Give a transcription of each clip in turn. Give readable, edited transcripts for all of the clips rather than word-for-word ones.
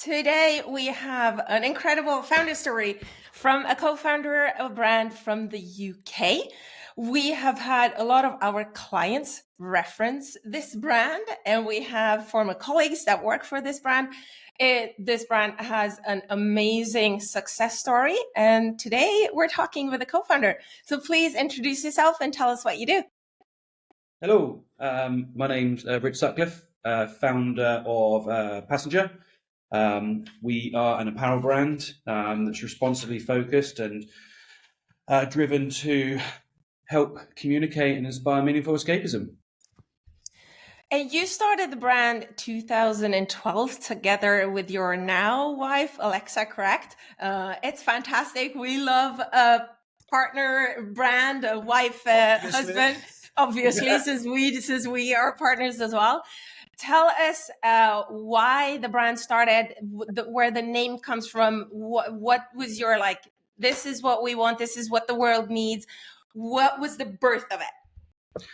Today, we have an incredible founder story from a co-founder of a brand from the UK. We have had a lot of our clients reference this brand, and we have former colleagues that work for this brand. This brand has an amazing success story, and today we're talking with a co-founder. So please introduce yourself and tell us what you do. Hello, my name's Richard Sutcliffe, founder of Passenger. We are an apparel brand that's responsibly focused and driven to help communicate and inspire meaningful escapism. And you started the brand 2012 together with your now wife, Alexa, correct? It's fantastic. We love a partner brand, a wife, husband, obviously, since we are partners as well. Tell us why the brand started, where the name comes from. What was your this is what we want, this is what the world needs. What was the birth of it?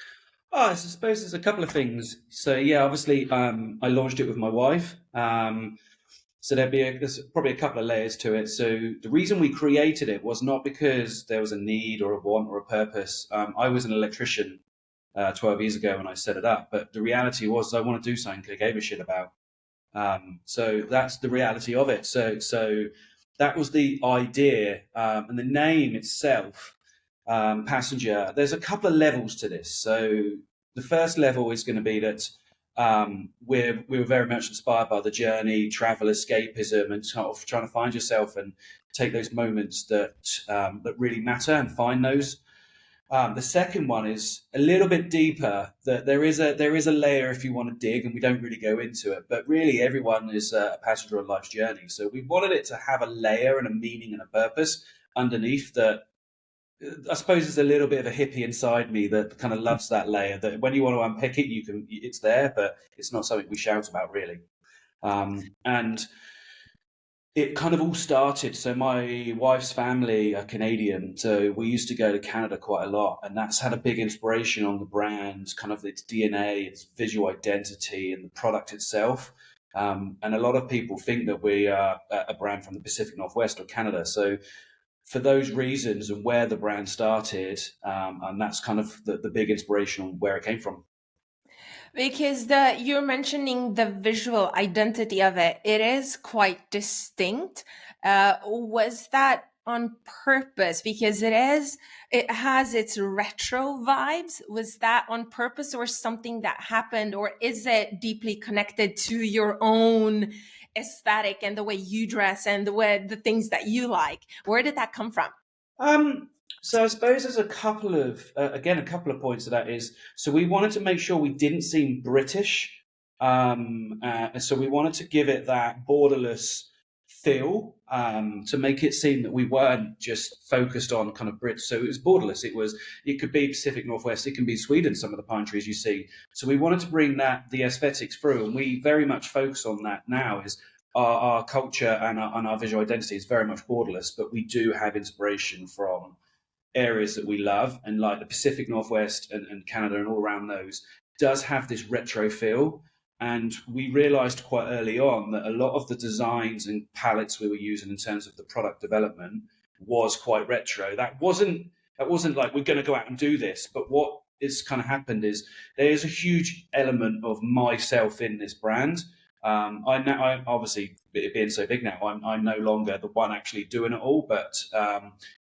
I suppose there's a couple of things. So yeah, obviously I launched it with my wife. So there's probably a couple of layers to it. So the reason we created it was not because there was a need or a want or a purpose. I was an electrician 12 years ago when I set it up, but the reality was I want to do something I gave a shit about. So that's the reality of it. So that was the idea, and the name itself. Passenger, there's a couple of levels to this. So the first level is going to be that we were very much inspired by the journey, travel, escapism, and sort of trying to find yourself and take those moments that really matter and find those. The second one is a little bit deeper. That there is a layer if you want to dig, and we don't really go into it. But really, everyone is a passenger on life's journey. So we wanted it to have a layer and a meaning and a purpose underneath that. I suppose there's a little bit of a hippie inside me that kind of loves that layer, that when you want to unpick it, it's there, but it's not something we shout about really. And it kind of all started. So my wife's family are Canadian. So we used to go to Canada quite a lot, and that's had a big inspiration on the brand, kind of its DNA, its visual identity and the product itself. And a lot of people think that we are a brand from the Pacific Northwest or Canada. So for those reasons and where the brand started, and that's kind of the big inspiration on where it came from. Because you're mentioning the visual identity of it. It is quite distinct. Was that on purpose? Because it has its retro vibes. Was that on purpose or something that happened? Or is it deeply connected to your own aesthetic and the way you dress and the things that you like? Where did that come from? So I suppose there's a couple of points to that is, so we wanted to make sure we didn't seem British. So we wanted to give it that borderless feel, to make it seem that we weren't just focused on kind of Brits. So it was borderless. It could be Pacific Northwest. It can be Sweden, some of the pine trees you see. So we wanted to bring the aesthetics through, and we very much focus on that now. Is our culture and our visual identity is very much borderless, but we do have inspiration from areas that we love, and like the Pacific Northwest and Canada and all around those does have this retro feel. And we realized quite early on that a lot of the designs and palettes we were using in terms of the product development was quite retro. That wasn't like we're going to go out and do this, but what is kind of happened is there's a huge element of myself in this brand. I obviously, it being so big now, I'm no longer the one actually doing it all, but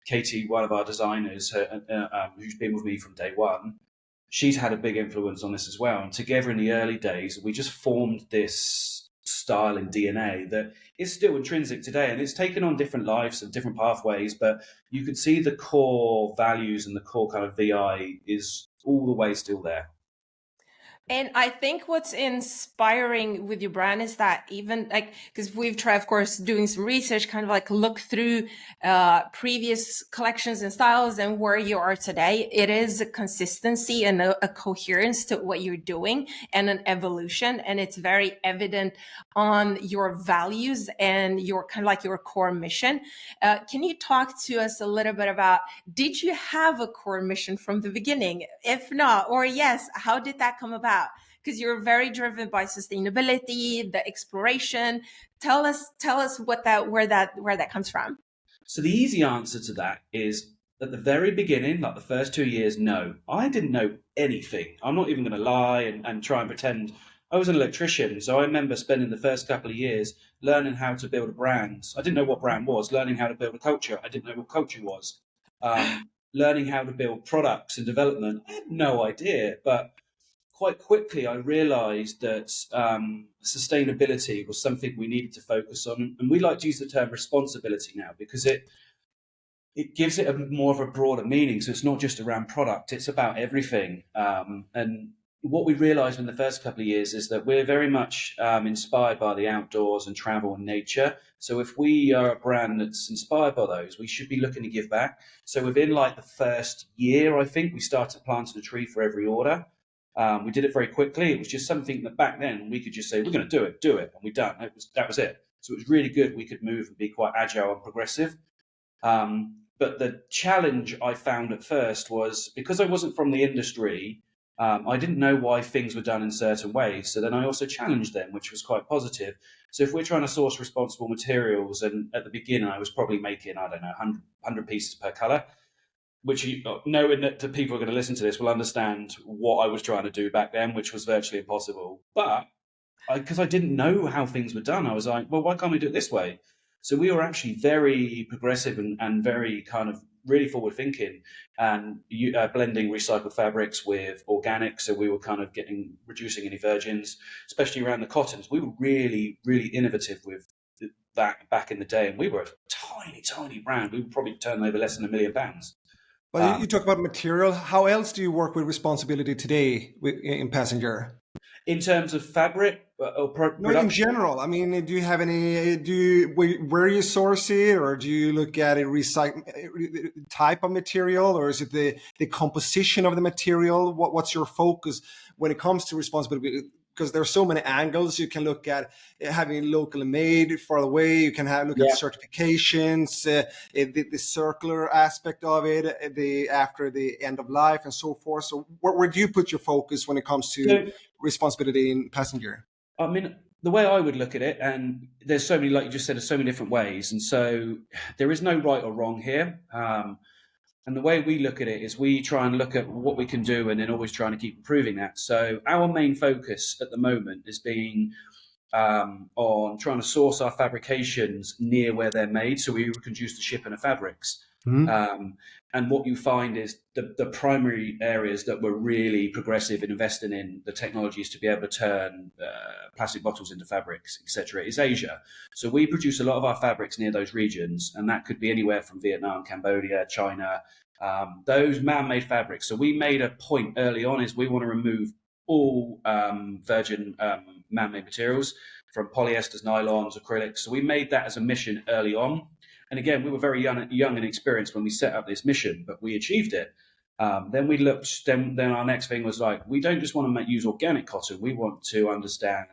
Katie, one of our designers, who's been with me from day one, she's had a big influence on this as well. And together in the early days, we just formed this style and DNA that is still intrinsic today, and it's taken on different lives and different pathways, but you can see the core values and the core kind of VI is all the way still there. And I think what's inspiring with your brand is that even because we've tried, of course, doing some research, kind of look through previous collections and styles and where you are today. It is a consistency and a coherence to what you're doing and an evolution. And it's very evident on your values and your kind of your core mission. Can you talk to us a little bit about, did you have a core mission from the beginning? If not, or yes, how did that come about? because you're very driven by sustainability, the exploration. Tell us where that comes from. So the easy answer to that is at the very beginning, like the first 2 years, no, I didn't know anything. I'm not even going to lie and try and pretend. I was an electrician, so I remember spending the first couple of years learning how to build a brand. I didn't know what brand was, learning how to build a culture. I didn't know what culture was. Learning how to build products and development. I had no idea, but quite quickly I realized that sustainability was something we needed to focus on. And we like to use the term responsibility now because it gives it more of a broader meaning. So it's not just around product, it's about everything. And what we realized in the first couple of years is that we're very much inspired by the outdoors and travel and nature. So if we are a brand that's inspired by those, we should be looking to give back. So within like the first year, I think we started planting a tree for every order. We did it very quickly. It was just something that back then we could just say, we're going to do it. And we done. That was it. So it was really good. We could move and be quite agile and progressive. But the challenge I found at first was because I wasn't from the industry, I didn't know why things were done in certain ways. So then I also challenged them, which was quite positive. So if we're trying to source responsible materials, and at the beginning I was probably making, 100 pieces per color, which knowing that the people are going to listen to this will understand what I was trying to do back then, which was virtually impossible. But because I didn't know how things were done, I was like, well, why can't we do it this way? So we were actually very progressive and very kind of really forward thinking and blending recycled fabrics with organic. So we were kind of reducing any virgins, especially around the cottons. We were really, really innovative with that back in the day. And we were a tiny, tiny brand. We would probably turn over less than £1 million. Well, you talk about material. How else do you work with responsibility today in Passenger? In terms of fabric or production? No, in general. I mean, do you have any? Where you source it, or do you look at a recycle type of material, or is it the composition of the material? What's your focus when it comes to responsibility? Because there are so many angles you can look at. Having locally made far away, you can look at certifications, the circular aspect of it, after the end of life, and so forth. So where do you put your focus when it comes to responsibility in Passenger? I mean, the way I would look at it, and there's so many, like you just said, there's so many different ways, and so there is no right or wrong here. And the way we look at it is we try and look at what we can do and then always trying to keep improving that. So our main focus at the moment is being on trying to source our fabrications near where they're made. So we reduce the shipping of fabrics. Mm-hmm. And what you find is the primary areas that we're really progressive in investing in the technologies to be able to turn plastic bottles into fabrics, etc., is Asia. So we produce a lot of our fabrics near those regions, and that could be anywhere from Vietnam, Cambodia, China, those man-made fabrics. So we made a point early on is we want to remove all virgin man-made materials from polyesters, nylons, acrylics. So we made that as a mission early on. And again, we were very young and experienced when we set up this mission, but we achieved it. Then we looked. Then our next thing was like, we don't just want to use organic cotton. We want to understand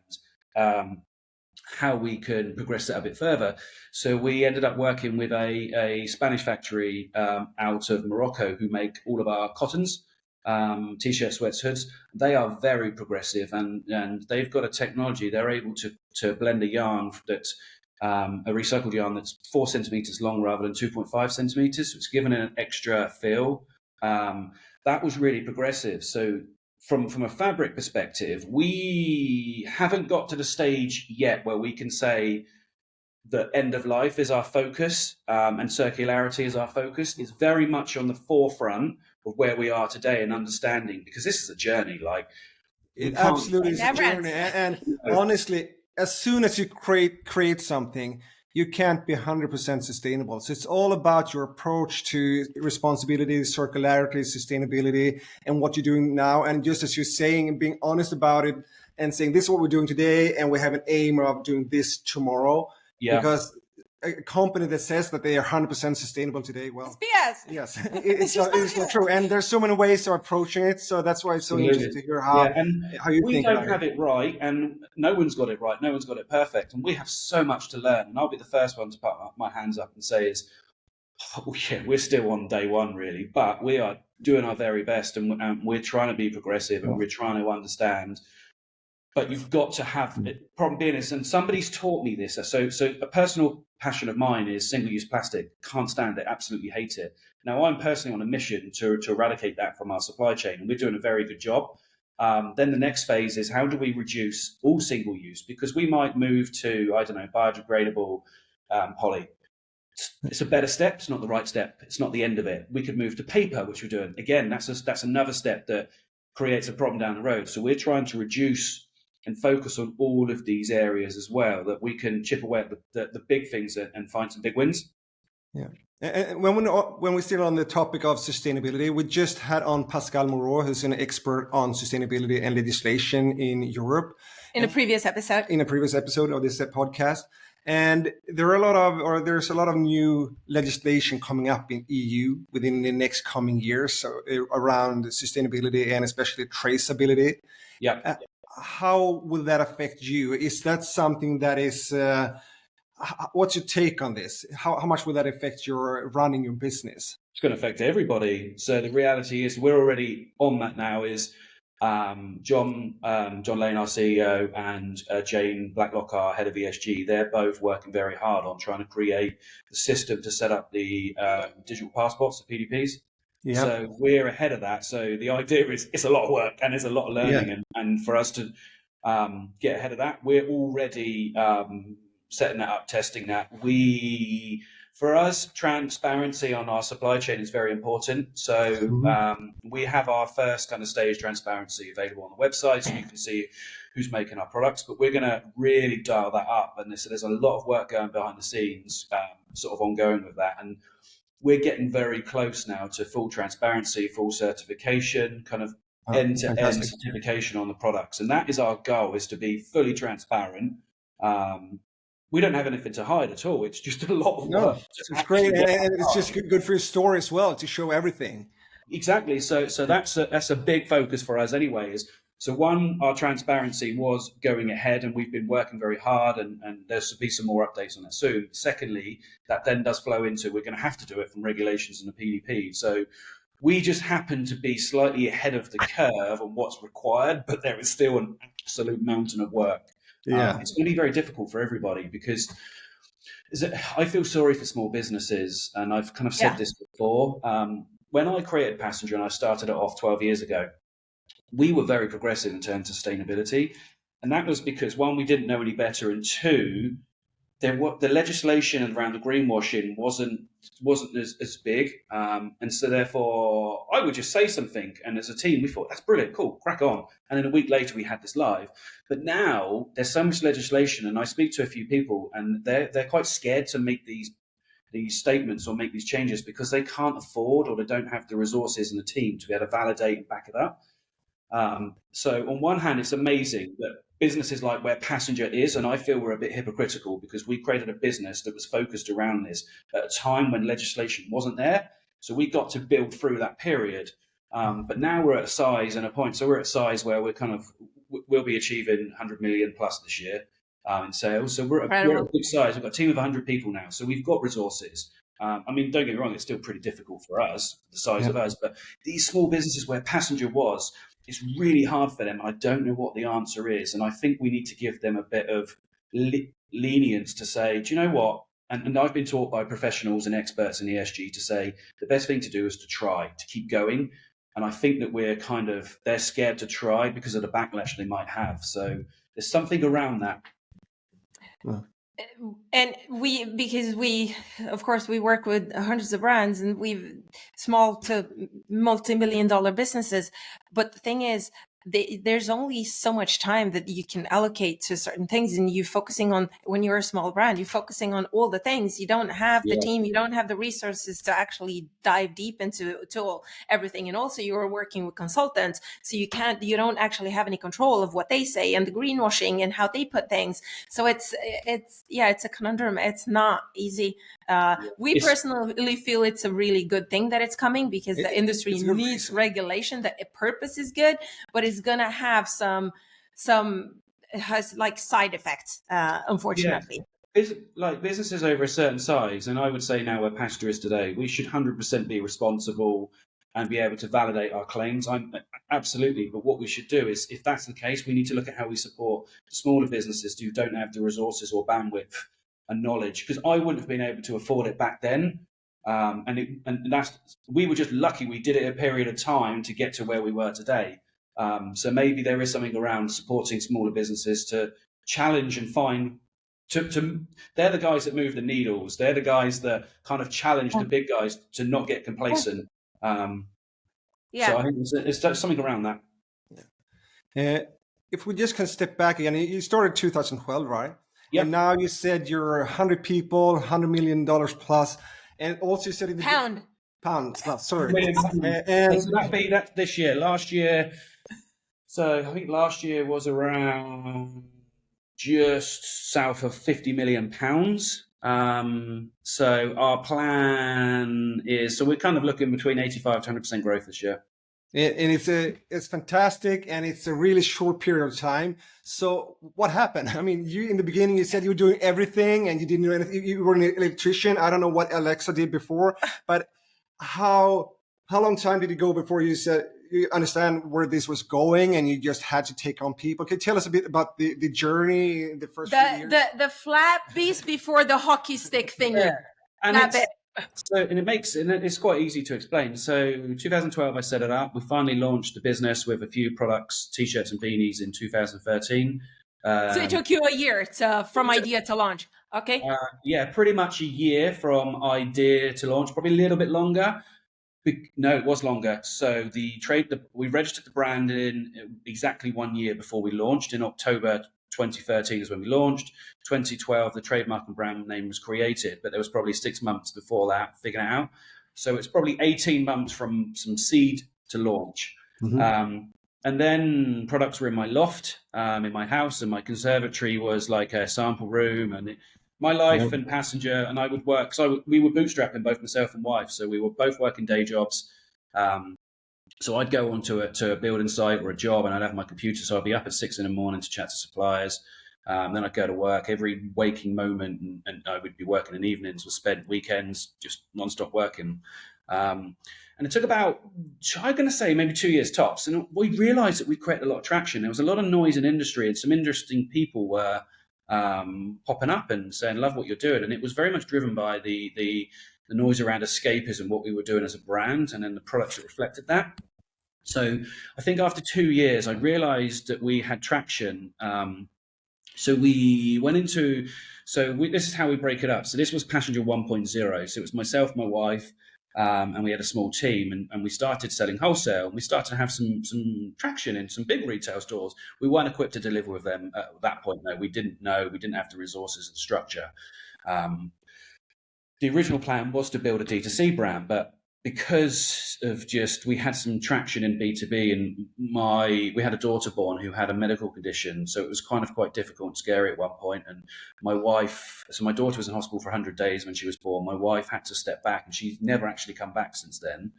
how we can progress that a bit further. So we ended up working with a Spanish factory out of Morocco who make all of our cottons, t-shirts, sweats, hoods. They are very progressive, and they've got a technology. They're able to blend a yarn that's a recycled yarn that's 4 centimeters long rather than 2.5 centimeters. So it's given an extra feel. That was really progressive. So from a fabric perspective, we haven't got to the stage yet where we can say the end of life is our focus and circularity is our focus. It's very much on the forefront of where we are today and understanding, because this is a journey. Like it absolutely is a journey. And honestly, as soon as you create something, you can't be 100% sustainable. So it's all about your approach to responsibility, circularity, sustainability, and what you're doing now. And just as you're saying, and being honest about it and saying, this is what we're doing today, and we have an aim of doing this tomorrow. Yeah. Because a company that says that they are 100% sustainable today, well, it's BS. Yes, it's not true. And there's so many ways of approaching it. So that's why it's so interesting to hear how you think. We don't have it right, and no one's got it right. No one's got it perfect, and we have so much to learn. And I'll be the first one to put my hands up and say we're still on day one, really, but we are doing our very best, and we're trying to be progressive, and we're trying to understand but you've got to have it. Problem being is, and somebody's taught me this. So a personal passion of mine is single-use plastic. Can't stand it. Absolutely hate it. Now I'm personally on a mission to eradicate that from our supply chain, and we're doing a very good job. Then the next phase is how do we reduce all single-use? Because we might move to, I don't know, biodegradable poly. It's a better step. It's not the right step. It's not the end of it. We could move to paper, which we're doing. Again, that's another step that creates a problem down the road. So we're trying to reduce and focus on all of these areas as well, that we can chip away at the big things and find some big wins. Yeah. And when we're still on the topic of sustainability, we just had on Pascal Moreau, who's an expert on sustainability and legislation in Europe. In a previous episode. In a previous episode of this podcast. And there's a lot of new legislation coming up in EU within the next coming years, so around sustainability and especially traceability. Yeah. How will that affect you? Is that something that is, what's your take on this? How much will that affect your running your business? It's going to affect everybody. So the reality is we're already on that now. Is John Lane, our CEO, and Jane Blacklock, our head of ESG, they're both working very hard on trying to create the system to set up the digital passports, the PDPs. Yeah. So we're ahead of that. So the idea is it's a lot of work and it's a lot of learning. And for us to get ahead of that, we're already setting that up, testing that. For us, transparency on our supply chain is very important. So we have our first kind of stage transparency available on the website, so you can see who's making our products. But we're going to really dial that up. And so there's a lot of work going behind the scenes, sort of ongoing with that. And we're getting very close now to full transparency, full certification, kind of end-to-end certification on the products. And that is our goal, is to be fully transparent. We don't have anything to hide at all. It's just a lot of work. It's great, and it's just good for your store as well to show everything. Exactly. So that's a big focus for us, anyways. So one, our transparency was going ahead, and we've been working very hard, and there'll be some more updates on that soon. Secondly, that then does flow into we're going to have to do it from regulations and the PDP. So we just happen to be slightly ahead of the curve on what's required, but there is still an absolute mountain of work. Yeah, it's going to be very difficult for everybody because I feel sorry for small businesses, and I've kind of said this before. When I created Passenger and I started it off 12 years ago, we were very progressive in terms of sustainability, and that was because one, we didn't know any better, and two, the legislation around the greenwashing wasn't as big, and so therefore I would just say something, and as a team we thought that's brilliant, cool, crack on, and then a week later we had this live. But now there's so much legislation, and I speak to a few people, and they're quite scared to make these statements or make these changes because they can't afford, or they don't have the resources and the team to be able to validate and back it up. So on one hand, it's amazing that businesses like where Passenger is, and I feel we're a bit hypocritical because we created a business that was focused around this at a time when legislation wasn't there. So we got to build through that period. But now we're at a size and a point. So we're at a size where we'll be achieving 100 million plus this year in sales. So we're at a big size. We've got a team of 100 people now. So we've got resources. I mean, don't get me wrong, it's still pretty difficult for us, the size of us. But these small businesses where Passenger was, it's really hard for them. I don't know what the answer is. And I think we need to give them a bit of lenience to say, do you know what? And I've been taught by professionals and experts in ESG to say the best thing to do is to try, to keep going. And I think that they're scared to try because of the backlash they might have. So there's something around that. And because we, of course, we work with hundreds of brands, and we've small to multi-million-dollar businesses. But the thing is, there's only so much time that you can allocate to certain things, and you focusing on, when you're a small brand, you're focusing on all the things. You don't have the team, you don't have the resources to actually dive deep into everything. And also you're working with consultants, so you don't actually have any control of what they say and the greenwashing and how they put things. So it's a conundrum. It's not easy. We personally feel it's a really good thing that it's coming, because the industry needs regulation. The purpose is good, but it's gonna have some has like side effects, unfortunately. Like businesses over a certain size, and I would say now where Passenger is today, we should 100% be responsible and be able to validate our claims. absolutely. But what we should do is, if that's the case, we need to look at how we support the smaller businesses who don't have the resources or bandwidth and knowledge, because I wouldn't have been able to afford it back then. We were just lucky we did it a period of time to get to where we were today. So maybe there is something around supporting smaller businesses to challenge and find. They're the guys that move the needles. They're the guys that kind of challenge the big guys to not get complacent. So I think there's something around that. If we just can step back again, you started 2012, right? Yep. And now you said you're 100 people, $100 million plus. And also you said in the pounds. No, sorry. And so that's this year. Last year, so I think last year was around just south of £50 million. So our plan is, so we're kind of looking between 85 to 100% growth this year. And it's fantastic, and it's a really short period of time. So what happened? I mean, you in the beginning you said you were doing everything, and you didn't do anything. You were an electrician. I don't know what Alexa did before, but how long time did it go before you said you understand where this was going, and you just had to take on people? Can you tell us a bit about the journey, the first few years? The flat piece before the hockey stick thingy. Yeah. And it's quite easy to explain. So 2012, I set it up. We finally launched the business with a few products, t-shirts and beanies in 2013. So it took you a year from idea to launch. Okay. Yeah, pretty much a year from idea to launch, probably a little bit longer. No, it was longer. So we registered the brand in exactly 1 year before we launched. In October 2013 is when we launched. 2012, the trademark and brand name was created, but there was probably 6 months before that figuring it out. So it's probably 18 months from some seed to launch. Mm-hmm. And then products were in my loft, in my house, and my conservatory was like a sample room. And my life and passenger, and I would work. So we were bootstrapping, both myself and wife. So we were both working day jobs. So I'd go onto a building site or a job, and I'd have my computer. So I'd be up at 6 a.m. to chat to suppliers. Then I'd go to work. Every waking moment, and I would be working in evenings, was spent weekends, just nonstop working. And it took about, I'm going to say maybe 2 years tops. And we realized that we created a lot of traction. There was a lot of noise in industry, and some interesting people were popping up and saying, love what you're doing. And it was very much driven by the noise around escapism, what we were doing as a brand, and then the products that reflected that. So I think after 2 years, I realized that we had traction. So we went into, this is how we break it up. So this was Passenger 1.0. So it was myself, my wife, and we had a small team, and we started selling wholesale. And we started to have some traction in some big retail stores. We weren't equipped to deliver with them at that point. No, we didn't have the resources and structure. The original plan was to build a D2C brand, but because of we had some traction in B2B, and we had a daughter born who had a medical condition. So it was kind of quite difficult and scary at one point. And my daughter was in hospital for 100 days when she was born. My wife had to step back, and she's never actually come back since then.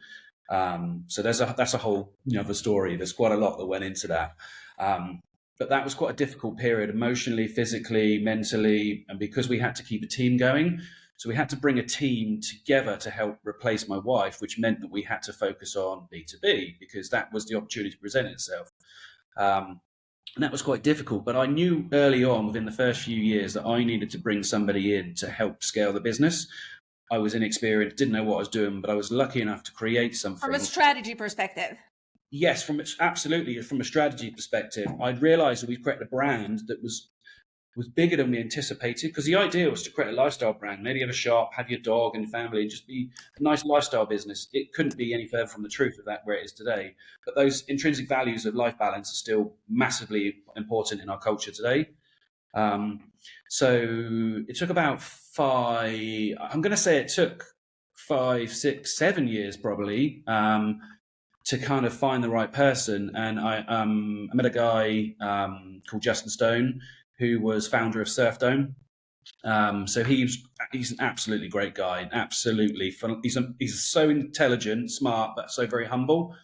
So that's a whole other story. There's quite a lot that went into that. But that was quite a difficult period, emotionally, physically, mentally. And because we had to keep a team going, so we had to bring a team together to help replace my wife, which meant that we had to focus on B2B because that was the opportunity to present itself. And that was quite difficult. But I knew early on, within the first few years, that I needed to bring somebody in to help scale the business. I was inexperienced, didn't know what I was doing, but I was lucky enough to create something. From a strategy perspective. Yes, absolutely. From a strategy perspective, I'd realized that we'd created a brand that was bigger than we anticipated, because the idea was to create a lifestyle brand, maybe have a shop, have your dog and family, and just be a nice lifestyle business. It couldn't be any further from the truth of that where it is today. But those intrinsic values of life balance are still massively important in our culture today. So it took about 5, 6, 7 years probably to kind of find the right person. And I met a guy called Justin Stone, who was founder of Surf Dome. So he's an absolutely great guy, absolutely fun. He's so intelligent, smart, but so very humble.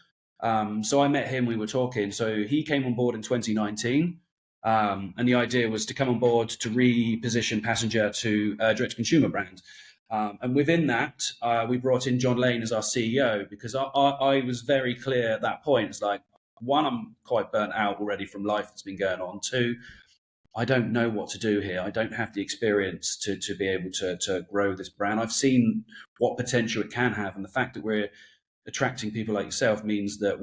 So I met him, we were talking. So he came on board in 2019. And the idea was to come on board to reposition Passenger to a direct-to-consumer brand. And within that, we brought in John Lane as our CEO, because I was very clear at that point. It's like, one, I'm quite burnt out already from life that's been going on. Two, I don't know what to do here. I don't have the experience to be able to grow this brand. I've seen what potential it can have, and the fact that we're attracting people like yourself means that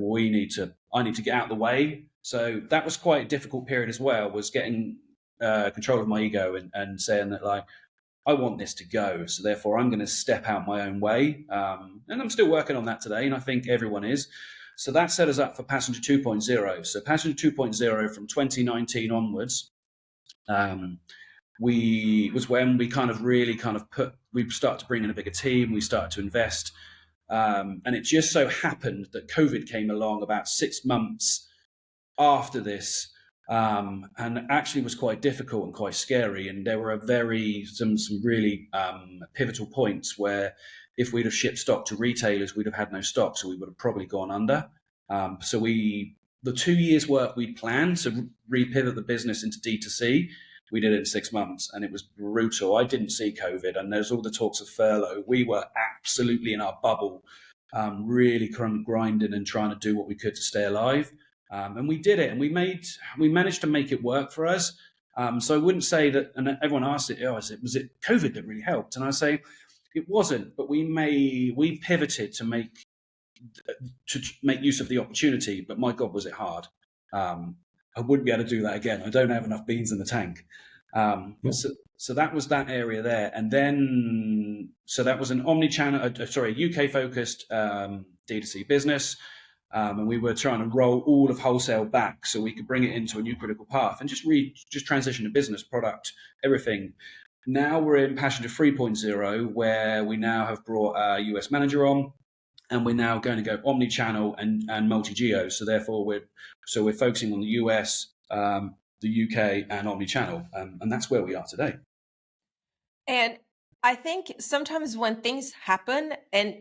I need to get out of the way. So that was quite a difficult period as well, was getting control of my ego and saying that, like, I want this to go, so therefore I'm going to step out my own way. And I'm still working on that today, and I think everyone is. So that set us up for Passenger 2.0. So Passenger 2.0 from 2019 onwards, was when we we started to bring in a bigger team, we started to invest. And it just so happened that COVID came along about 6 months after this, and actually was quite difficult and quite scary. And there were some really pivotal points where if we'd have shipped stock to retailers, we'd have had no stock, so we would have probably gone under. So the 2 years work we'd planned to repivot the business into D2C, we did it in 6 months, and it was brutal. I didn't see COVID, and there's all the talks of furlough. We were absolutely in our bubble, really grinding and trying to do what we could to stay alive. And we did it, and we managed to make it work for us. So I wouldn't say that, and everyone asked it, was it COVID that really helped? And I say it wasn't, but we pivoted to make use of the opportunity, but my God, was it hard. I wouldn't be able to do that again. I don't have enough beans in the tank. So that was that area there. And then, so that was an omni-channel, UK focused D2C business. And we were trying to roll all of wholesale back so we could bring it into a new critical path and just transition to business, product, everything. Now we're in Passenger 3.0, where we now have brought a US manager on, and we're now going to go omni-channel and multi-geo. So therefore we're focusing on the US, the UK, and omni-channel. And that's where we are today. And I think sometimes when things happen, and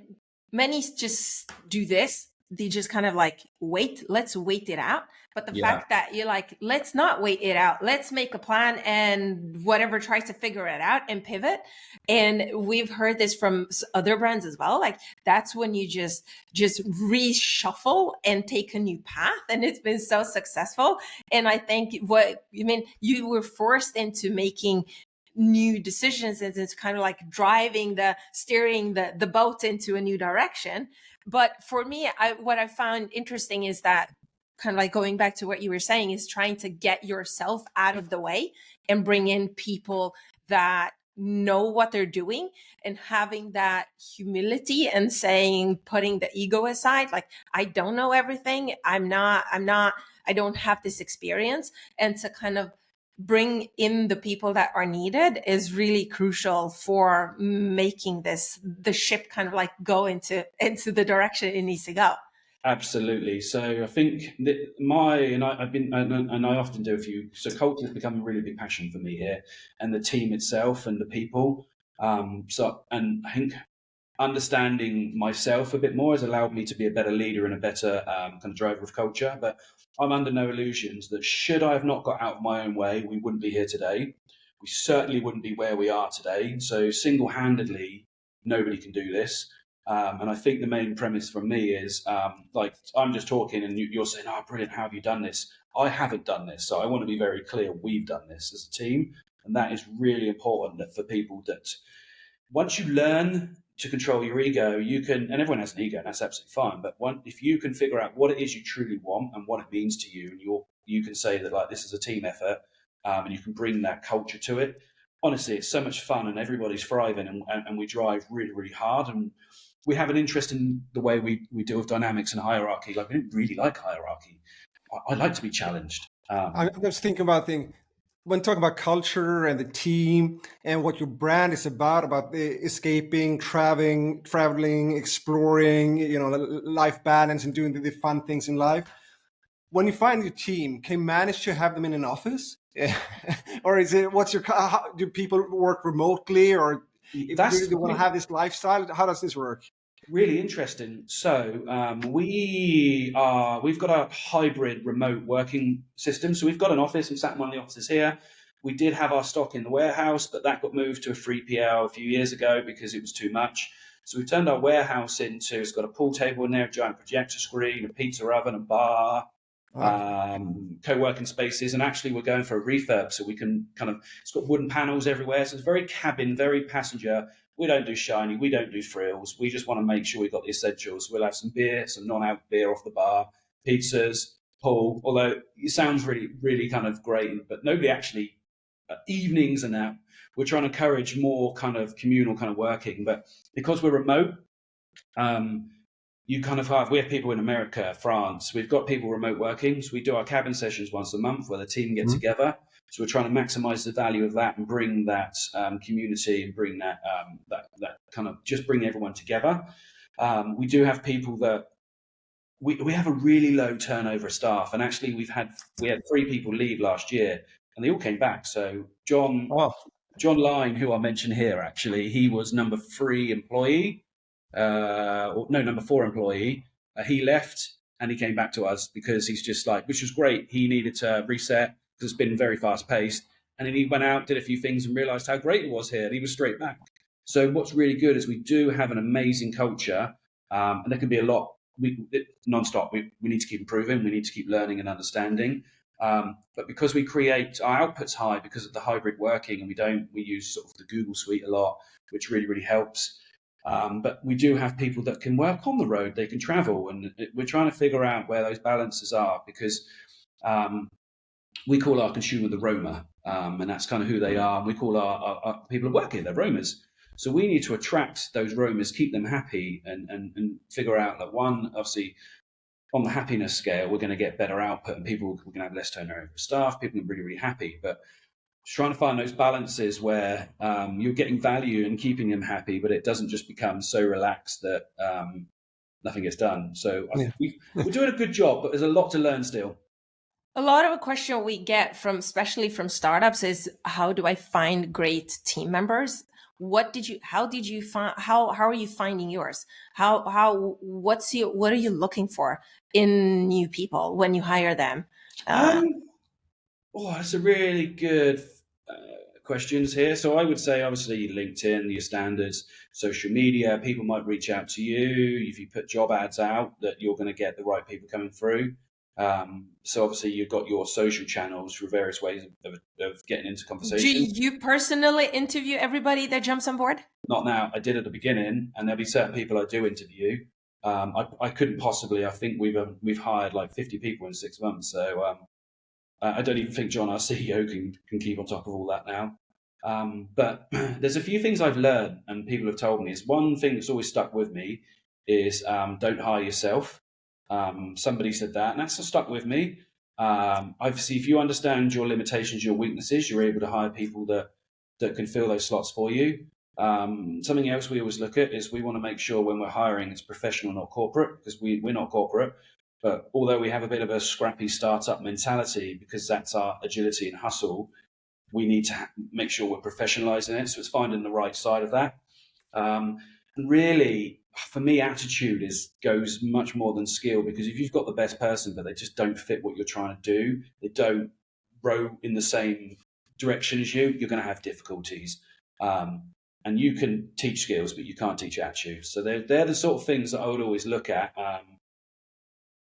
many just do this, they just kind of like, let's wait it out. But the fact that you're like, let's not wait it out. Let's make a plan and whatever, try to figure it out and pivot. And we've heard this from other brands as well. Like, that's when you just reshuffle and take a new path. And it's been so successful. And I think you were forced into making new decisions, and it's kind of like steering the boat into a new direction. But for me, what I found interesting is that, kind of like going back to what you were saying, is trying to get yourself out of the way and bring in people that know what they're doing, and having that humility and putting the ego aside, like, I don't know everything. I don't have this experience. And to kind of bring in the people that are needed is really crucial for making the ship kind of like go into the direction it needs to go. Absolutely. So I think that I often do so culture has become a really big passion for me here, and the team itself and the people. And I think understanding myself a bit more has allowed me to be a better leader and a better kind of driver of culture. But I'm under no illusions that should I have not got out of my own way, we wouldn't be here today. We certainly wouldn't be where we are today. So single-handedly, nobody can do this. And I think the main premise from me is, I'm just talking and you're saying, oh, brilliant, how have you done this? I haven't done this. So I want to be very clear, we've done this as a team. And that is really important for people, that once you learn to control your ego, you can, and everyone has an ego, and that's absolutely fine. But if you can figure out what it is you truly want and what it means to you, and you can say that, like, this is a team effort, and you can bring that culture to it. Honestly, it's so much fun, and everybody's thriving, and we drive really, really hard. And we have an interest in the way we deal with dynamics and hierarchy. Like, we didn't really like hierarchy. I like to be challenged. I was thinking about when talking about culture and the team and what your brand is about the escaping, traveling, exploring, life balance and doing the fun things in life. When you find your team, can you manage to have them in an office? Or is it, do people work remotely, or if you really want to have this lifestyle? How does this work? Really interesting. So we've got a hybrid remote working system. So we've got an office. We sat in one of the offices here. We did have our stock in the warehouse, but that got moved to a 3PL a few years ago because it was too much. So we turned our warehouse it's got a pool table in there, a giant projector screen, a pizza oven, a bar, co-working spaces, and actually we're going for a refurb so we can it's got wooden panels everywhere, so it's very cabin, very passenger. We don't do shiny, we don't do frills, we just want to make sure we've got the essentials. We'll have some beer, some non-alc beer off the bar, pizzas, pool, although it sounds really, really kind of great, but nobody actually, evenings and that, we're trying to encourage more kind of communal kind of working. But because we're remote, you kind of have, we have people in America, France, we've got people remote working. So we do our cabin sessions once a month where the team get together. So we're trying to maximize the value of that and bring that community and bring that kind of just bring everyone together. We do have people that we have a really low turnover of staff, and actually we had 3 people leave last year, and they all came back. So John Line, who I mentioned here, actually, he was number 3 employee, number 4 employee. He left and he came back to us because he's just like, which was great. He needed to reset because it's been very fast paced. And then he went out, did a few things and realized how great it was here. And he was straight back. So what's really good is we do have an amazing culture, and there can be a lot non-stop. We need to keep improving. We need to keep learning and understanding. But because we create, our output's high because of the hybrid working, and we use sort of the Google Suite a lot, which really, really helps. But we do have people that can work on the road, they can travel, and we're trying to figure out where those balances are, because we call our consumer the roamer, and that's kind of who they are. And we call our people who work here, they're roamers. So we need to attract those roamers, keep them happy, and figure out that one, obviously, on the happiness scale, we're going to get better output, and we're going to have less turnover of staff. People are really, really happy. But just trying to find those balances where you're getting value and keeping them happy, but it doesn't just become so relaxed that nothing gets done. So we're doing a good job, but there's a lot to learn still. A lot of a question we get especially from startups is, how do I find great team members? What are you finding yours? What are you looking for in new people when you hire them? That's a really good questions here. So I would say, obviously, LinkedIn, your standards, social media, people might reach out to you. If you put job ads out, that you're going to get the right people coming through. So obviously you've got your social channels for various ways of getting into conversation. Do you personally interview everybody that jumps on board? Not now. I did at the beginning, and there'll be certain people I do interview. I couldn't possibly. I think we've hired like 50 people in 6 months. So I don't even think John, our CEO, can keep on top of all that now. But there's a few things I've learned, and people have told me. Is one thing that's always stuck with me is don't hire yourself. Somebody said that, and that's stuck with me. Obviously, if you understand your limitations, your weaknesses, you're able to hire people that can fill those slots for you. Something else we always look at is we want to make sure when we're hiring it's professional, not corporate, because we're not corporate. But although we have a bit of a scrappy startup mentality, because that's our agility and hustle, we need to make sure we're professionalizing it. So it's finding the right side of that. And really, for me, attitude goes much more than skill, because if you've got the best person, but they just don't fit what you're trying to do, they don't row in the same direction as you, you're going to have difficulties. And you can teach skills, but you can't teach attitude. So they're the sort of things that I would always look at.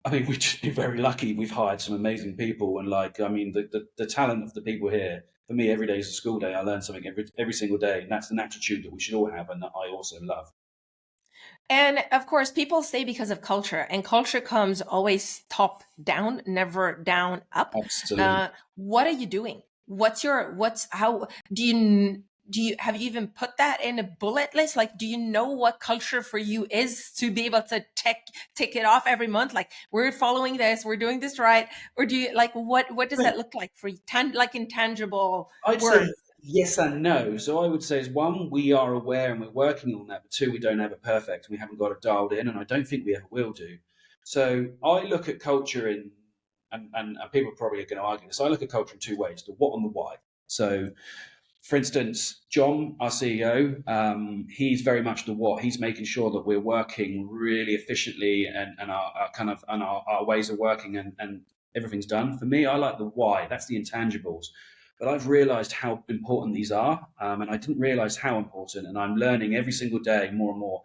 We've just been very lucky. We've hired some amazing people, and the talent of the people here. For me, every day is a school day. I learn something every single day, and that's an attitude that we should all have, and that I also love. And of course, people stay because of culture, and culture comes always top down, never down up. Absolutely. What are you doing? Have you even put that in a bullet list? Like, do you know what culture for you is to be able to tick it off every month? Like, we're following this, we're doing this right. Or do you what does that look like for you? Like intangible I'd words? say yes and no. So I would say is, one, we are aware and we're working on that. But two, we don't have it perfect. We haven't got it dialed in, and I don't think we ever will do. So I look at culture and people probably are going to argue this. I look at culture in two ways: the what and the why. So, for instance, John, our CEO, he's very much the what. He's making sure that we're working really efficiently and our ways of working and everything's done. For me, I like the why. That's the intangibles. But I've realized how important these are, and I didn't realize how important. And I'm learning every single day more and more.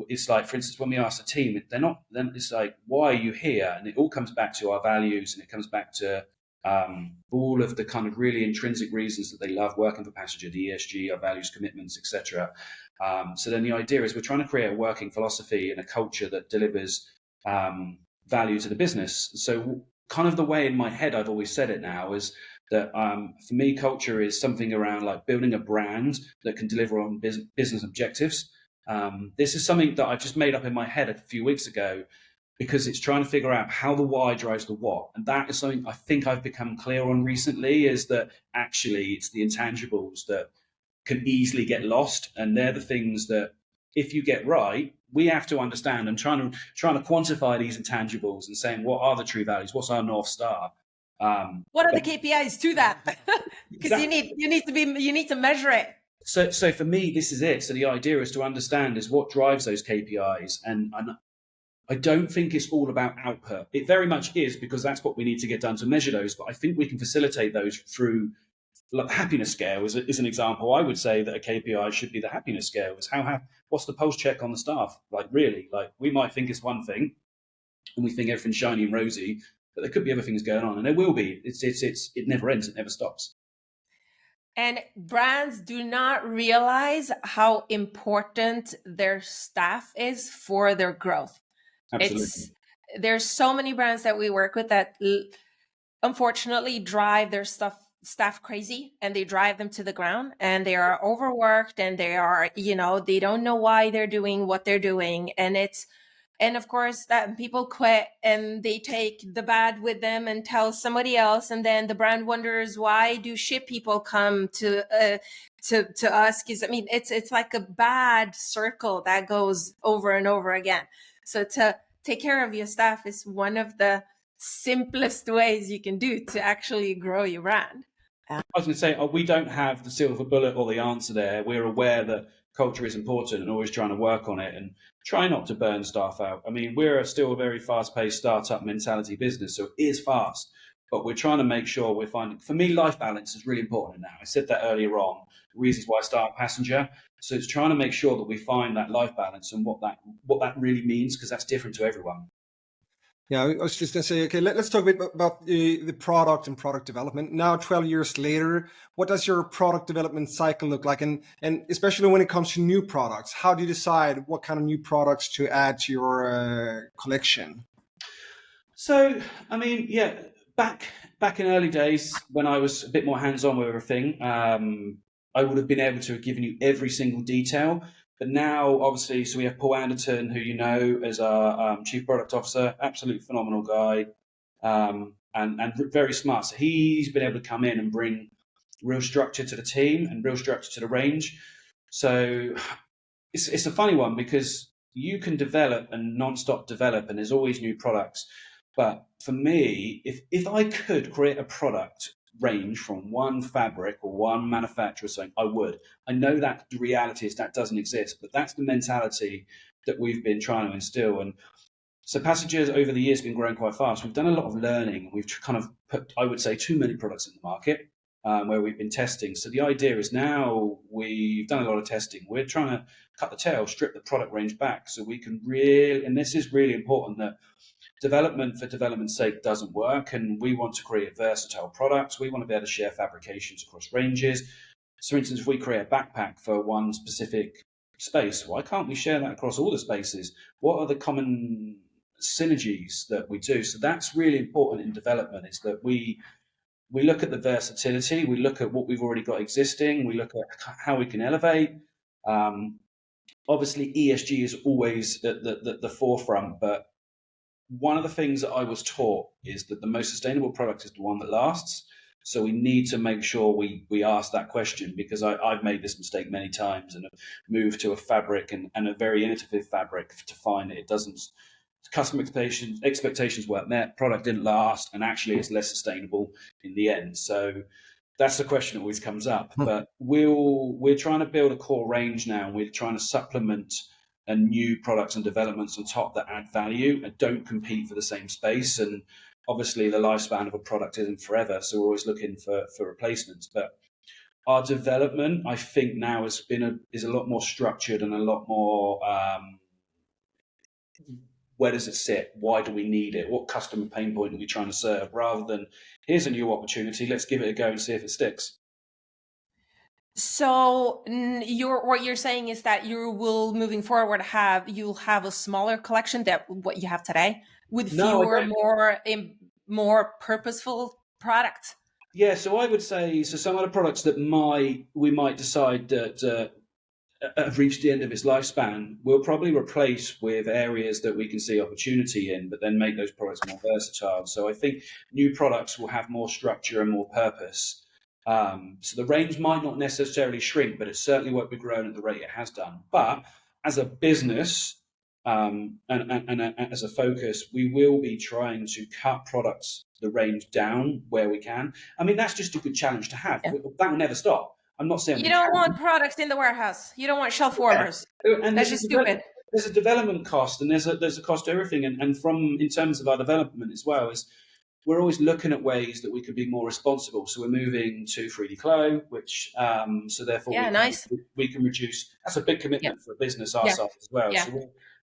it's like, for instance, when we ask the team, then it's like, why are you here? And it all comes back to our values, and it comes back to all of the kind of really intrinsic reasons that they love working for Passenger, the ESG, our values, commitments, etc. So then the idea is we're trying to create a working philosophy and a culture that delivers value to the business. So kind of the way in my head I've always said it now is that for me, culture is something around like building a brand that can deliver on business objectives. This is something that I just made up in my head a few weeks ago, because it's trying to figure out how the why drives the what. And that is something I think I've become clear on recently, is that actually it's the intangibles that can easily get lost. And they're the things that if you get right, we have to understand, and trying to quantify these intangibles and saying, what are the true values? What's our North Star? What are the KPIs to that? Because exactly. you need to measure it. So for me, this is it. So the idea is to understand is what drives those KPIs. And I don't think it's all about output. It very much is, because that's what we need to get done to measure those. But I think we can facilitate those through, like, happiness scale is an example. I would say that a KPI should be the happiness scale. Is what's the pulse check on the staff? Like, really, like, we might think it's one thing and we think everything's shiny and rosy, but there could be other things going on, and there will be. It never ends. It never stops. And brands do not realize how important their staff is for their growth. Absolutely. There's so many brands that we work with that unfortunately drive their staff crazy, and they drive them to the ground, and they are overworked, and they are, they don't know why they're doing what they're doing. And of course that people quit, and they take the bad with them and tell somebody else. And then the brand wonders, why do shit people come to us? Because it's like a bad circle that goes over and over again. So to take care of your staff is one of the simplest ways you can do to actually grow your brand. I was going to say, we don't have the silver bullet or the answer there. We're aware that culture is important and always trying to work on it and try not to burn staff out. I mean, we're still a very fast-paced startup mentality business, so it is fast, but we're trying to make sure we're finding, for me, life balance is really important now. I said that earlier on, the reasons why I started Passenger. So it's trying to make sure that we find that life balance and what that really means, because that's different to everyone. Yeah, I was just going to say, okay, let's talk a bit about the product and product development. Now, 12 years later, what does your product development cycle look like? And especially when it comes to new products, how do you decide what kind of new products to add to your collection? So, I mean, yeah, back in early days when I was a bit more hands-on with everything, I would have been able to have given you every single detail. But now, obviously, so we have Paul Anderton, who you know as our Chief Product Officer, absolute phenomenal guy, and very smart. So he's been able to come in and bring real structure to the team and real structure to the range. So it's a funny one, because you can develop and non-stop develop, and there's always new products. But for me, if I could create a product range from one fabric or one manufacturer, saying I would. I know that the reality is that doesn't exist, but that's the mentality that we've been trying to instill. And so Passengers over the years have been growing quite fast. We've done a lot of learning. We've kind of put, I would say, too many products in the market where we've been testing. So the idea is now we've done a lot of testing. We're trying to cut the tail, strip the product range back, so we can really, and this is really important, that development for development's sake doesn't work, and we want to create versatile products. We want to be able to share fabrications across ranges. So, for instance, if we create a backpack for one specific space, why can't we share that across all the spaces? What are the common synergies that we do? So that's really important in development, is that we look at the versatility, we look at what we've already got existing, we look at how we can elevate. Obviously, ESG is always at the forefront, but one of the things that I was taught is that the most sustainable product is the one that lasts. So we need to make sure we ask that question, because I've made this mistake many times and have moved to a fabric and a very innovative fabric to find that it doesn't, customer expectations weren't met, product didn't last, and actually it's less sustainable in the end. So that's the question that always comes up. But we're trying to build a core range now, and we're trying to supplement and new products and developments on top that add value and don't compete for the same space. And obviously the lifespan of a product isn't forever, so we're always looking for replacements. But our development, I think now is a lot more structured and a lot more where does it sit? Why do we need it? What customer pain point are we trying to serve? Rather than, here's a new opportunity, let's give it a go and see if it sticks. So what you're saying is that you will, moving forward, you'll have a smaller collection than what you have today, with fewer, more purposeful products. Yeah, so I would say, so some of the products that we might decide that have reached the end of its lifespan, we'll probably replace with areas that we can see opportunity in, but then make those products more versatile. So I think new products will have more structure and more purpose. So the range might not necessarily shrink, but it certainly won't be grown at the rate it has done. But as a business and as a focus, we will be trying to cut the range down where we can. I mean, that's just a good challenge to have. Yeah. That will never stop. I'm not saying you don't want products in the warehouse. You don't want shelf warmers. Yeah. And that's just stupid. There's a development cost, and there's a cost to everything. And in terms of our development as well, is we're always looking at ways that we could be more responsible. So we're moving to 3D Clo, which so therefore we can reduce. That's a big commitment for a business our size as well. Yeah.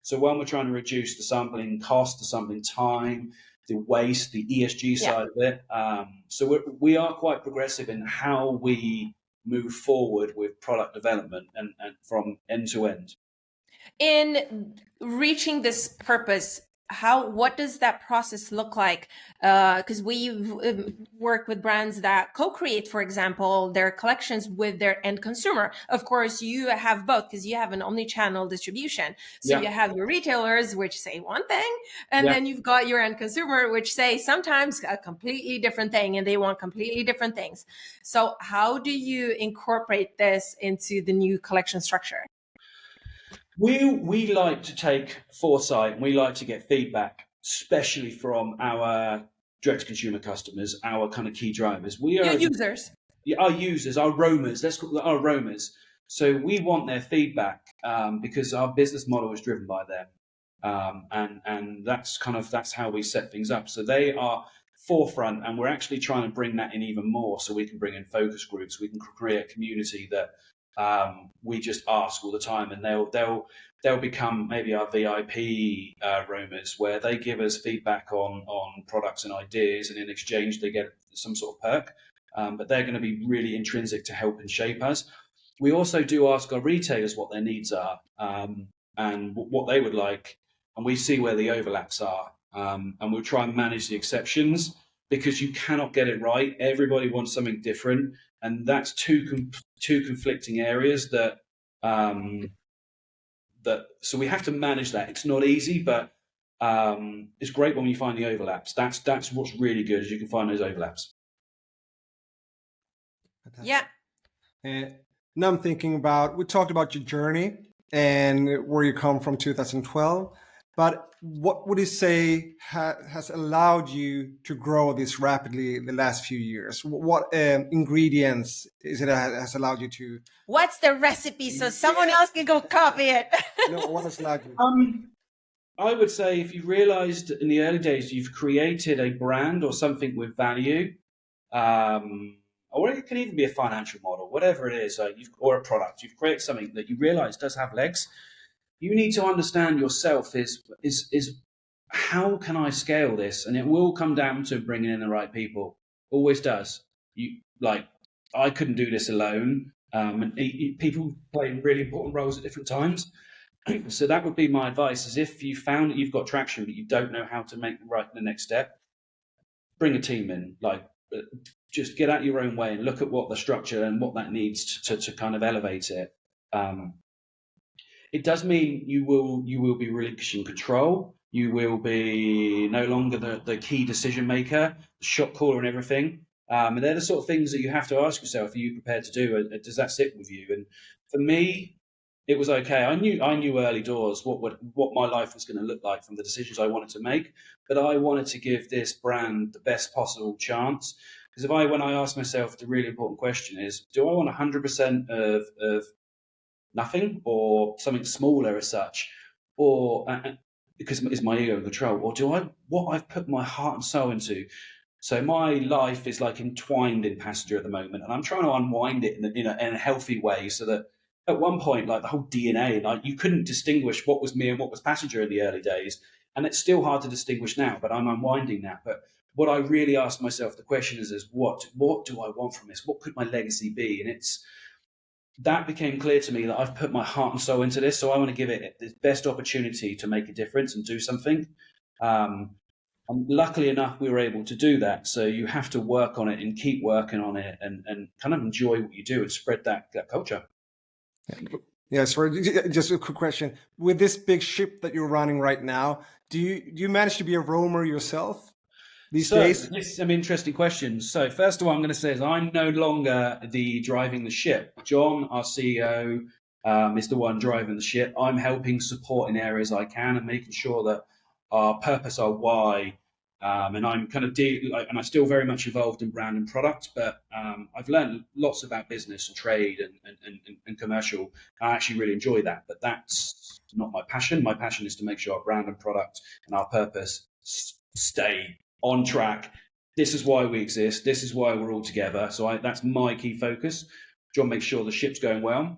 So when we're trying to reduce the sampling cost, the sampling time, the waste, the ESG side of it. So we are quite progressive in how we move forward with product development and from end to end. In reaching this purpose, what does that process look like? Because we work with brands that co-create, for example, their collections with their end consumer. Of course, you have both because you have an omni-channel distribution. So you have your retailers, which say one thing, and then you've got your end consumer, which say sometimes a completely different thing, and they want completely different things. So how do you incorporate this into the new collection structure? We like to take foresight, and we like to get feedback, especially from our direct-to-consumer customers, our kind of key drivers. We are your users. Our users, our roamers. Let's call them our roamers. So we want their feedback because our business model is driven by them, and that's how we set things up. So they are forefront, and we're actually trying to bring that in even more. So we can bring in focus groups. We can create a community that. We just ask all the time, and they'll become maybe our VIP roamers, where they give us feedback on products and ideas, and in exchange they get some sort of perk. But they're going to be really intrinsic to help and shape us. We also do ask our retailers what their needs are and what they would like, and we see where the overlaps are, and we'll try and manage the exceptions because you cannot get it right. Everybody wants something different. And that's two conflicting areas that so we have to manage that. It's not easy, but it's great when you find the overlaps. That's what's really good, is you can find those overlaps. Yeah. Now I'm thinking about, we talked about your journey and where you come from 2012, but what would you say has allowed you to grow this rapidly in the last few years? What ingredients is it that has allowed you to? What's the recipe so someone else can go copy it? No, what has allowed you? I would say if you realized in the early days you've created a brand or something with value, or it can even be a financial model, whatever it is, or a product, you've created something that you realize does have legs. You need to understand yourself is how can I scale this? And it will come down to bringing in the right people. Always does. I couldn't do this alone. And people play really important roles at different times. So that would be my advice, is if you found that you've got traction, but you don't know how to make the next step, bring a team in, just get out your own way and look at what the structure and what that needs to kind of elevate it. It does mean you will be relinquishing control. You will be no longer the key decision maker, the shot caller and everything. And they're the sort of things that you have to ask yourself, are you prepared to do? Does that sit with you? And for me, it was okay. I knew early doors what my life was going to look like from the decisions I wanted to make. But I wanted to give this brand the best possible chance. Because when I asked myself, the really important question is, do I want 100% of nothing or something smaller as such, or because is my ego in control, or do I what I've put my heart and soul into? So my life is like entwined in Passenger at the moment, and I'm trying to unwind it in a healthy way so that at one point, like the whole DNA, like you couldn't distinguish what was me and what was passenger in the early days. And it's still hard to distinguish now, but I'm unwinding that. But what I really asked myself the question is what do I want from this? What could my legacy be? And that became clear to me that I've put my heart and soul into this. So I want to give it the best opportunity to make a difference and do something. And luckily enough, we were able to do that. So you have to work on it and keep working on it and kind of enjoy what you do and spread that culture. Yes, just a quick question. With this big ship that you're running right now, do you manage to be a roamer yourself these days? This is some interesting questions. So first of all, I'm going to say is I'm no longer driving the ship. John, our CEO, is the one driving the ship. I'm helping support in areas I can and making sure that our purpose, our why, and I'm kind of and I'm still very much involved in brand and product, but I've learned lots about business and trade and commercial. I actually really enjoy that, but that's not my passion. My passion is to make sure our brand and product and our purpose stay on track. This is why we exist. This is why we're all together. So that's my key focus. John makes sure the ship's going well.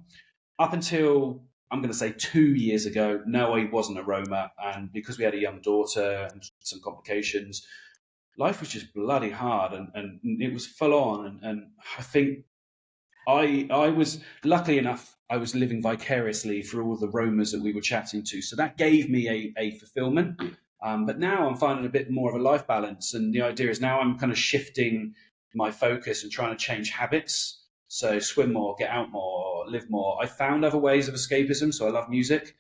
Up until, I'm going to say 2 years ago, no, I wasn't a roamer. And because we had a young daughter and some complications, life was just bloody hard and it was full on. And I think I was, luckily enough, I was living vicariously through all the roamers that we were chatting to. So that gave me a fulfillment. But now I'm finding a bit more of a life balance. And the idea is now I'm kind of shifting my focus and trying to change habits. So swim more, get out more, live more. I found other ways of escapism. So I love music.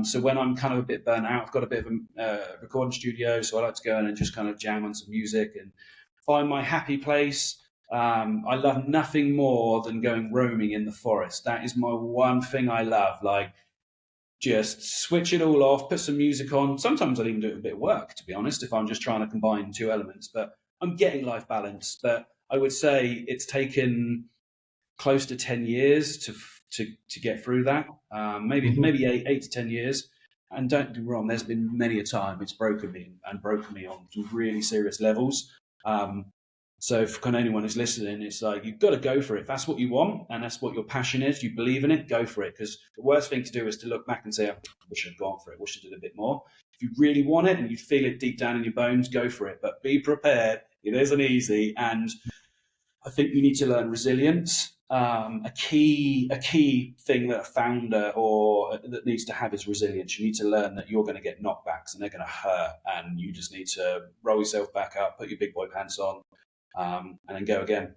So when I'm kind of a bit burnt out, I've got a bit of a recording studio. So I like to go in and just kind of jam on some music and find my happy place. I love nothing more than going roaming in the forest. That is my one thing I love. Like, just switch it all off, put some music on. Sometimes I'll even do it a bit of work, to be honest, if I'm just trying to combine two elements. But I'm getting life balance. But I would say it's taken close to 10 years to get through that. Maybe 8 to 10 years. And don't get me wrong, there's been many a time it's broken me on some really serious levels. So for anyone who's listening, it's like, you've got to go for it. If that's what you want and that's what your passion is, you believe in it, go for it. Because the worst thing to do is to look back and say, I wish I'd gone for it, wish I did a bit more. If you really want it and you feel it deep down in your bones, go for it. But be prepared. It isn't easy. And I think you need to learn resilience. A key thing that a founder or that needs to have is resilience. You need to learn that you're going to get knockbacks and they're going to hurt. And you just need to roll yourself back up, put your big boy pants on, and then go again.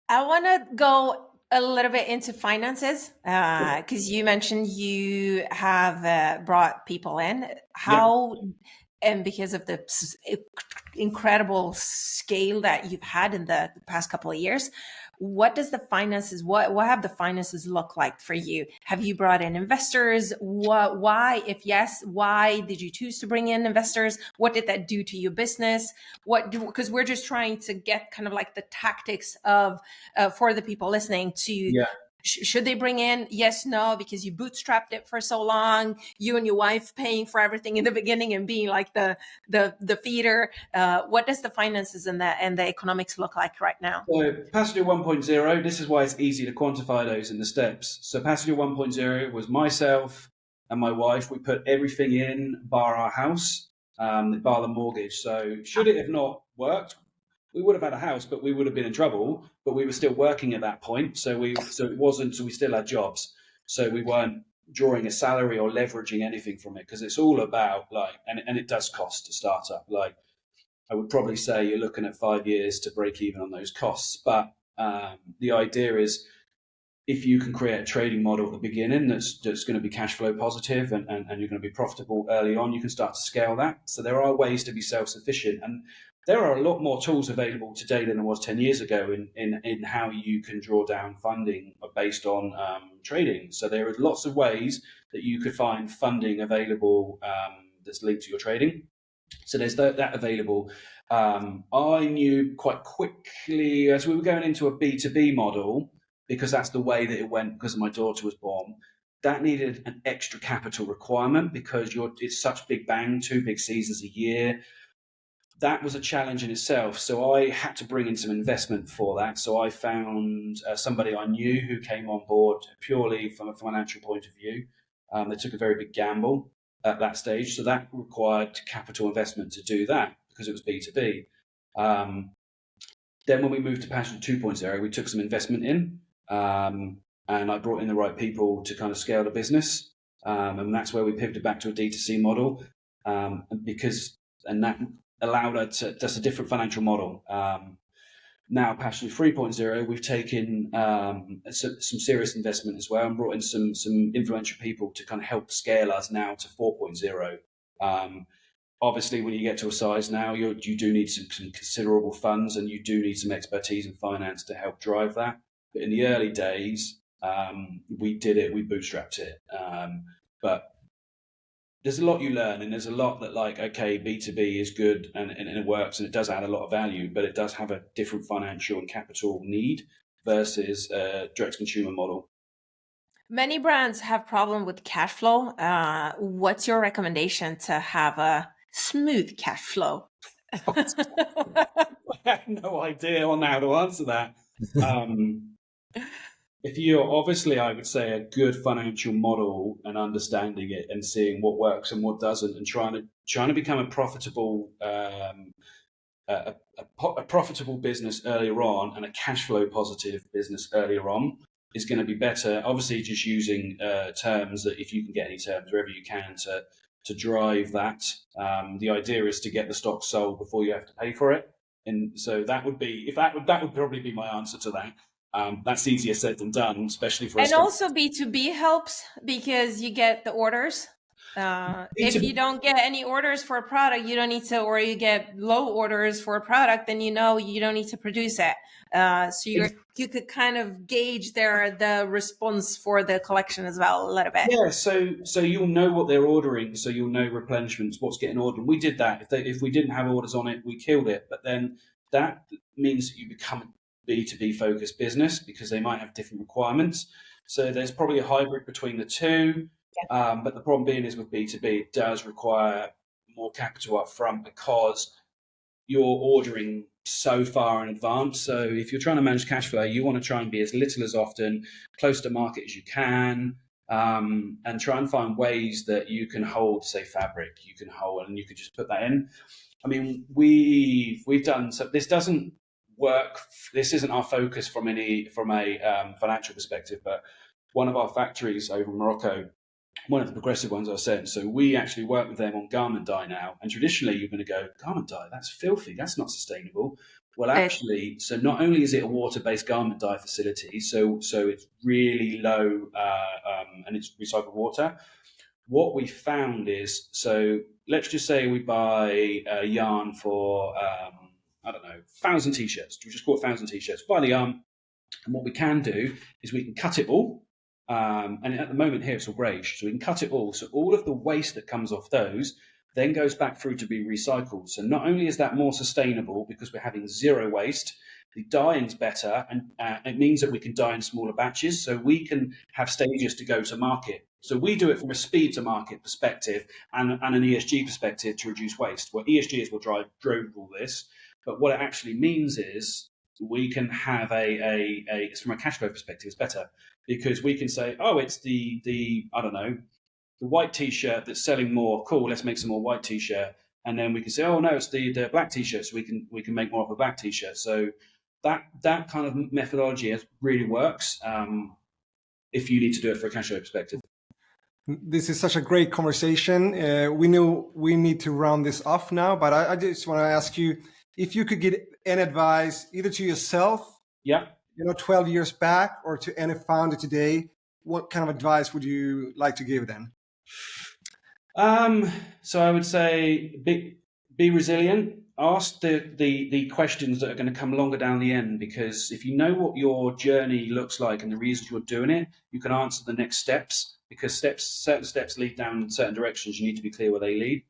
I want to go a little bit into finances because you mentioned you have brought people in. And because of the incredible scale that you've had in the past couple of years, what does the finances, what have the finances look like for you? Have you brought in investors? Why, if yes, why did you choose to bring in investors? What did that do to your business? Because we're just trying to get kind of like the tactics of, for the people listening to, should they bring in? Yes, no, because you bootstrapped it for so long. You and your wife paying for everything in the beginning and being like the feeder. What does the finances and the economics look like right now? So Passenger 1.0, this is why it's easy to quantify those in the steps. So Passenger 1.0 was myself and my wife. We put everything in, bar our house, bar the mortgage. So should it have not worked, we would have had a house, but we would have been in trouble. But we were still working at that point, so we still had jobs. So we weren't drawing a salary or leveraging anything from it, because it's all about and it does cost to start up. Like, I would probably say you're looking at 5 years to break even on those costs. But the idea is, if you can create a trading model at the beginning that's going to be cash flow positive and you're going to be profitable early on, you can start to scale that. So there are ways to be self-sufficient. And there are a lot more tools available today than there was 10 years ago in how you can draw down funding based on trading. So there are lots of ways that you could find funding available that's linked to your trading. So there's that available. I knew quite quickly as we were going into a B2B model, because that's the way that it went because my daughter was born, that needed an extra capital requirement because it's such big bang, 2 big seasons a year. that was a challenge in itself. So I had to bring in some investment for that. So I found somebody I knew who came on board purely from a financial point of view. They took a very big gamble at that stage. So that required capital investment to do that because it was B2B. Then when we moved to Passion 2.0, we took some investment in, and I brought in the right people to kind of scale the business. And that's where we pivoted back to a D2C model, and that allowed us to just a different financial model. Now, Passion 3.0, we've taken some serious investment as well and brought in some influential people to kind of help scale us now to 4.0. Obviously, when you get to a size now, you do need some considerable funds and you do need some expertise in finance to help drive that. But in the early days, we bootstrapped it. But there's a lot you learn, and there's a lot that, like, okay, B2B is good and it works and it does add a lot of value, but it does have a different financial and capital need versus a direct consumer model. Many brands have problem with cash flow. What's your recommendation to have a smooth cash flow? I have no idea on how to answer that. If you're obviously, I would say, a good financial model and understanding it and seeing what works and what doesn't, and trying to become a profitable profitable business earlier on and a cash flow positive business earlier on is going to be better. Obviously, just using terms that, if you can get any terms wherever you can to drive that. The idea is to get the stock sold before you have to pay for it, and so that would probably be my answer to that. That's easier said than done, especially for us. And also B2B helps because you get the orders. If you don't get any orders for a product, you don't need to, or you get low orders for a product, then you don't need to produce it. So you could kind of gauge the response for the collection as well a little bit. Yeah, so you'll know what they're ordering, so you'll know replenishments, what's getting ordered. And we did that. If we didn't have orders on it, we killed it. But then that means that you become B2B focused business because they might have different requirements. So there's probably a hybrid between the two. Yeah. But the problem being is with B2B, it does require more capital up front because you're ordering so far in advance. So if you're trying to manage cash flow, you want to try and be as little as often, close to market as you can, and try and find ways that you can hold, say, fabric, you can hold, and you could just put that in. I mean, we've done, so this doesn't work. This isn't our focus from a financial perspective, but one of our factories over in Morocco, one of the progressive ones I said, so we actually work with them on garment dye now. And traditionally you're going to go, garment dye, that's filthy, that's not sustainable. Well, actually, so not only is it a water-based garment dye facility, so it's really low and it's recycled water. What we found is, so let's just say we buy a yarn for 1,000 t-shirts. We just bought 1,000 t-shirts. Buy the yarn, and what we can do is we can cut it all. And at the moment here, it's all greige, so we can cut it all. So all of the waste that comes off those then goes back through to be recycled. So not only is that more sustainable because we're having zero waste, the dyeing's better, and it means that we can dye in smaller batches, so we can have stages to go to market. So we do it from a speed to market perspective and an ESG perspective to reduce waste. Well, ESG is what drove all this. But what it actually means is we can have it's from a cash flow perspective, it's better because we can say, oh, it's the white t-shirt that's selling more. Cool, let's make some more white t-shirt. And then we can say, oh no, it's the black t-shirt, so we can make more of a black t-shirt. So that kind of methodology really works if you need to do it for a cash flow perspective. This is such a great conversation. We know we need to round this off now, but I just want to ask you, if you could give any advice either to yourself, 12 years back, or to any founder today, what kind of advice would you like to give them? So I would say be resilient. Ask the questions that are going to come longer down the end, because if you know what your journey looks like and the reasons you're doing it, you can answer the next steps, because certain steps lead down certain directions. You need to be clear where they lead.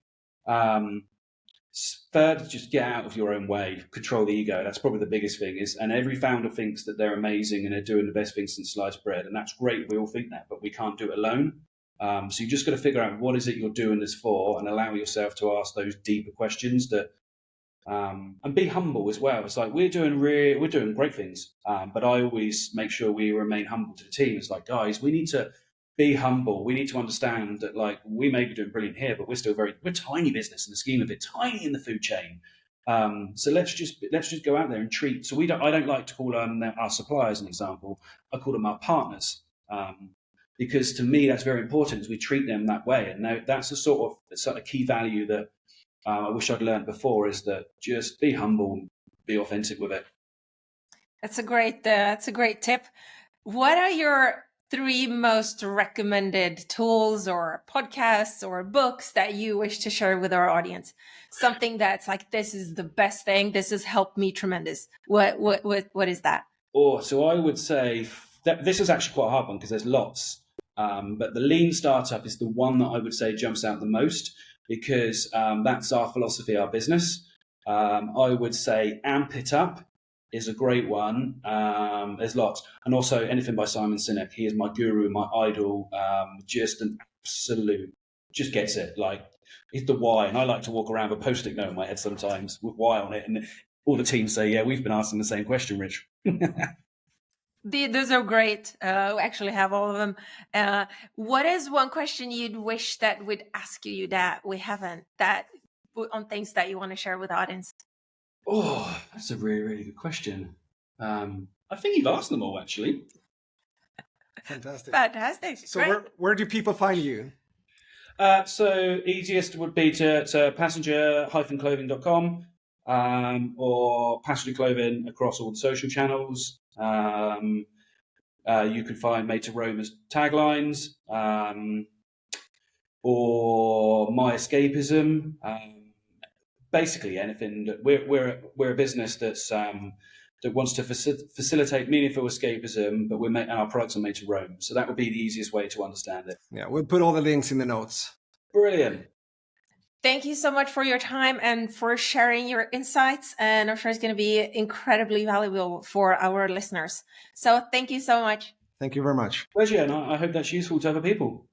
Third, just get out of your own way, control the ego. That's probably the biggest thing and every founder thinks that they're amazing and they're doing the best thing since sliced bread. And that's great. We all think that, but we can't do it alone. So you just got to figure out what is it you're doing this for and allow yourself to ask those deeper questions that and be humble as well. It's like we're doing great things, but I always make sure we remain humble to the team. It's like, guys, we need to be humble. We need to understand that, like, we may be doing brilliant here, but we're tiny business in the scheme of it, tiny in the food chain. So let's just go out there and treat. So I don't like to call our suppliers an example. I call them our partners, because to me that's very important. Is we treat them that way, and that's a sort of key value that I wish I'd learned before. Is that just be humble, be authentic with it. That's a great tip. What are your 3 most recommended tools or podcasts or books that you wish to share with our audience? Something that's like, this is the best thing. This has helped me tremendous. What is that? So I would say that this is actually quite a hard one because there's lots. But the Lean Startup is the one that I would say jumps out the most because that's our philosophy, our business. I would say Amp It Up is a great one. There's lots. And also anything by Simon Sinek. He is my guru, my idol, just an absolute, just gets it. Like, it's the why. And I like to walk around with a Post-it note in my head sometimes with why on it. And all the teams say, yeah, we've been asking the same question, Rich. Those are great. We actually have all of them. What is one question you'd wish that we'd ask you that we haven't, that on things that you want to share with the audience? Oh, that's a really, really good question. I think you've asked them all, actually. Fantastic. So where do people find you? So easiest would be to passenger-clothing.com or Passenger Clothing across all the social channels. You could find Made to Roam as taglines, or My Escapism. Basically anything. That we're a business that wants to facilitate meaningful escapism, but our products are made to roam. So that would be the easiest way to understand it. Yeah, we'll put all the links in the notes. Brilliant. Thank you so much for your time and for sharing your insights. And I'm sure it's going to be incredibly valuable for our listeners. So thank you so much. Thank you very much. Pleasure. And I hope that's useful to other people.